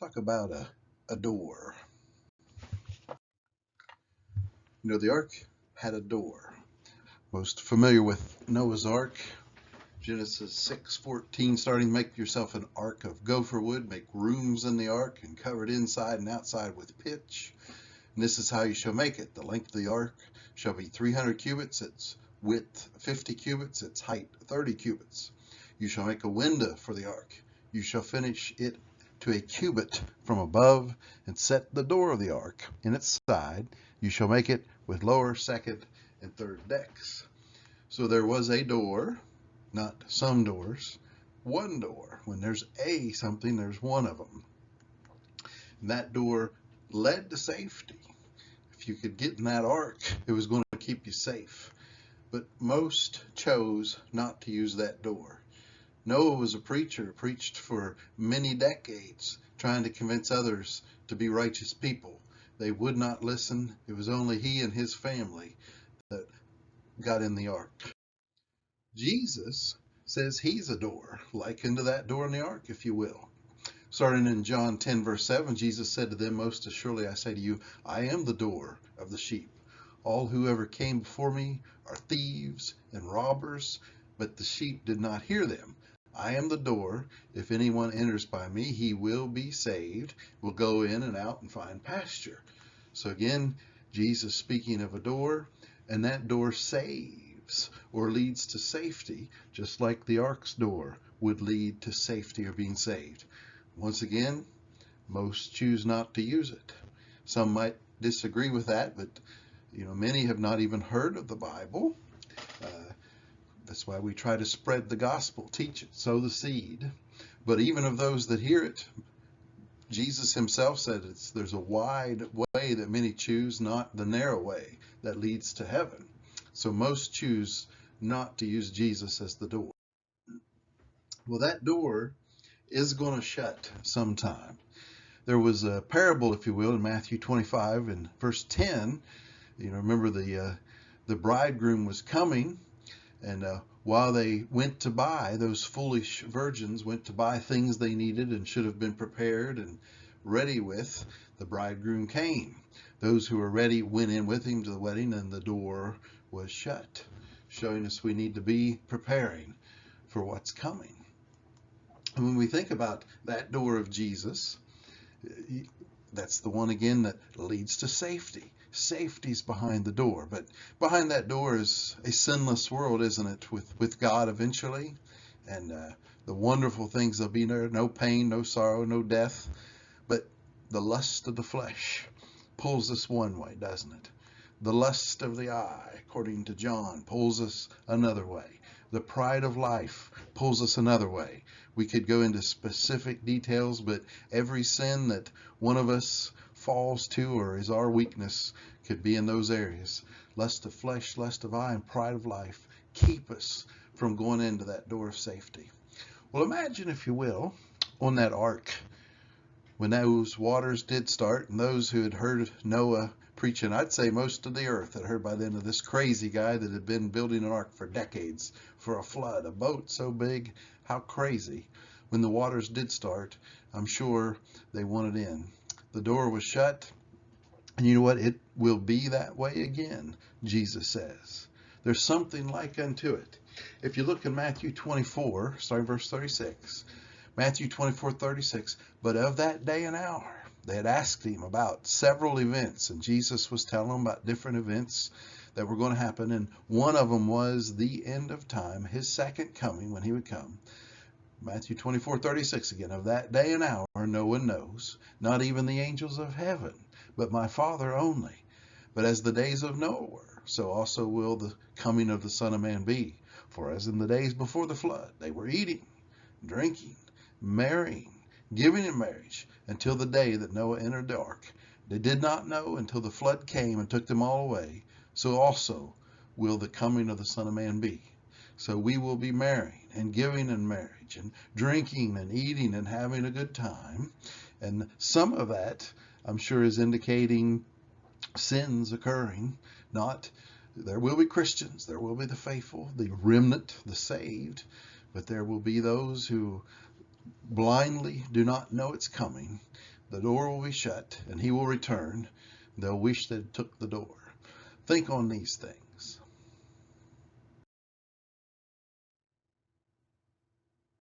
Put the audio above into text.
Talk about a door. The ark had a door. Most familiar with Noah's Ark, Genesis 6:14, starting, make yourself an ark of gopher wood, make rooms in the ark, and cover it inside and outside with pitch. And this is how you shall make it. The length of the ark shall be 300 cubits, its width 50 cubits, its height 30 cubits. You shall make a window for the ark. You shall finish it to a cubit from above, and set the door of the ark in its side. You shall make it with lower, second, and third decks. So there was a door, not some doors, one door. When there's a something, there's one of them. And that door led to safety. If you could get in that ark, it was going to keep you safe. But most chose not to use that door. Noah was a preacher, preached for many decades, trying to convince others to be righteous people. They would not listen. It was only he and his family that got in the ark. Jesus says he's a door, likened to that door in the ark, if you will. Starting in John 10, verse 7, Jesus said to them, most assuredly I say to you, I am the door of the sheep. All who ever came before me are thieves and robbers, but the sheep did not hear them. I am the door. If anyone enters by me, he will be saved, will go in and out and find pasture. So again, Jesus speaking of a door, and that door saves or leads to safety, just like the ark's door would lead to safety or being saved. Once again, most choose not to use it. Some might disagree with that, but many have not even heard of the Bible. That's why we try to spread the gospel, teach it, sow the seed. But even of those that hear it, Jesus himself said there's a wide way that many choose, not the narrow way that leads to heaven. So most choose not to use Jesus as the door. Well, that door is going to shut sometime. There was a parable, if you will, in Matthew 25 and verse 10. Remember the bridegroom was coming, and while they went to buy, those foolish virgins went to buy things they needed and should have been prepared and ready with, the bridegroom came. Those who were ready went in with him to the wedding, and the door was shut, showing us we need to be preparing for what's coming. And when we think about that door of Jesus, that's the one again that leads to safety. Safety's behind the door, but behind that door is a sinless world, isn't it, with God eventually, and the wonderful things that'll be there, no pain, no sorrow, no death, but the lust of the flesh pulls us one way, doesn't it? The lust of the eye, according to John, pulls us another way. The pride of life pulls us another way. We could go into specific details, but every sin that one of us falls to or is our weakness could be in those areas. Lust of flesh, lust of eye, and pride of life keep us from going into that door of safety. Well, imagine, if you will, on that ark, when those waters did start, and those who had heard Noah preaching, I'd say most of the earth had heard by then of this crazy guy that had been building an ark for decades for a flood, a boat so big, how crazy. When the waters did start, I'm sure they wanted in. The door was shut, and you know what? It will be that way again, Jesus says. There's something like unto it. If you look in Matthew 24, starting verse 36, Matthew 24:36, but of that day and hour, they had asked him about several events, and Jesus was telling them about different events that were going to happen, and one of them was the end of time, his second coming, when he would come. Matthew 24:36 again, of that day and hour no one knows, not even the angels of heaven, but my Father only. But as the days of Noah were, so also will the coming of the Son of Man be. For as in the days before the flood, they were eating, drinking, marrying, giving in marriage, until the day that Noah entered the ark. They did not know until the flood came and took them all away. So also will the coming of the Son of Man be. So we will be marrying and giving in marriage and drinking and eating and having a good time. And some of that, I'm sure, is indicating sins occurring. There will be Christians, there will be the faithful, the remnant, the saved, but there will be those who blindly do not know it's coming. The door will be shut, and he will return. They'll wish they'd took the door. Think on these things.